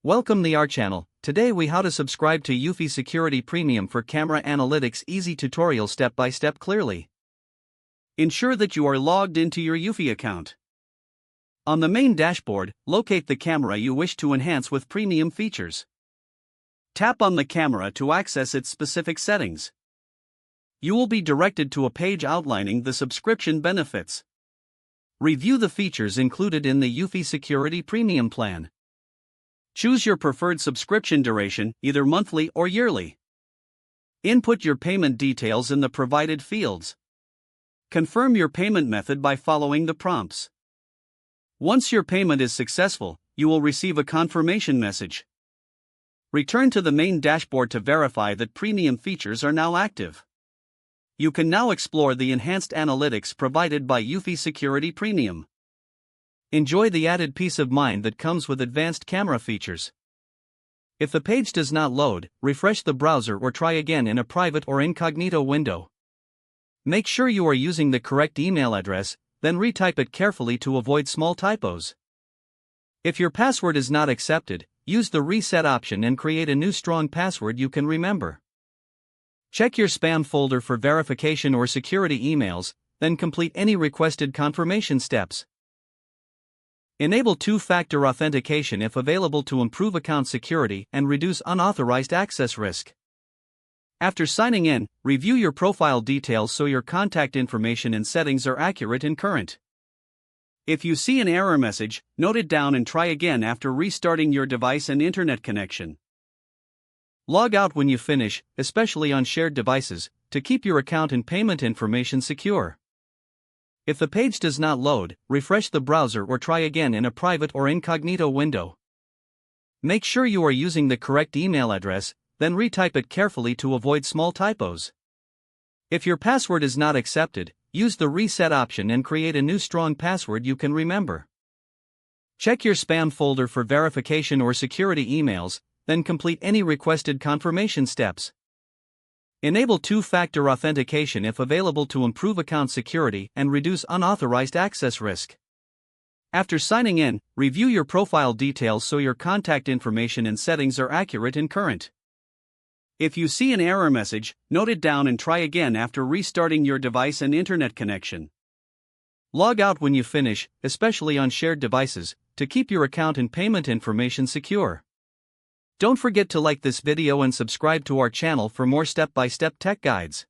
Welcome to our channel. Today we how to subscribe to Eufy Security Premium for camera analytics. Easy tutorial step by step clearly. Ensure that you are logged into your Eufy account. On the main dashboard, locate the camera you wish to enhance with premium features. Tap on the camera to access its specific settings. You will be directed to a page outlining the subscription benefits. Review the features included in the Eufy Security Premium plan. Choose your preferred subscription duration, either monthly or yearly. Input your payment details in the provided fields. Confirm your payment method by following the prompts. Once your payment is successful, you will receive a confirmation message. Return to the main dashboard to verify that premium features are now active. You can now explore the enhanced analytics provided by Eufy Security Premium. Enjoy the added peace of mind that comes with advanced camera features. If the page does not load, refresh the browser or try again in a private or incognito window. Make sure you are using the correct email address, then retype it carefully to avoid small typos. If your password is not accepted, use the reset option and create a new strong password you can remember. Check your spam folder for verification or security emails, then complete any requested confirmation steps. Enable two-factor authentication if available to improve account security and reduce unauthorized access risk. After signing in, review your profile details so your contact information and settings are accurate and current. If you see an error message, note it down and try again after restarting your device and internet connection. Log out when you finish, especially on shared devices, to keep your account and payment information secure. If the page does not load, refresh the browser or try again in a private or incognito window. Make sure you are using the correct email address, then retype it carefully to avoid small typos. If your password is not accepted, use the reset option and create a new strong password you can remember. Check your spam folder for verification or security emails, then complete any requested confirmation steps. Enable two-factor authentication if available to improve account security and reduce unauthorized access risk. After signing in, review your profile details so your contact information and settings are accurate and current. If you see an error message, note it down and try again after restarting your device and internet connection. Log out when you finish, especially on shared devices, to keep your account and payment information secure. Don't forget to like this video and subscribe to our channel for more step-by-step tech guides.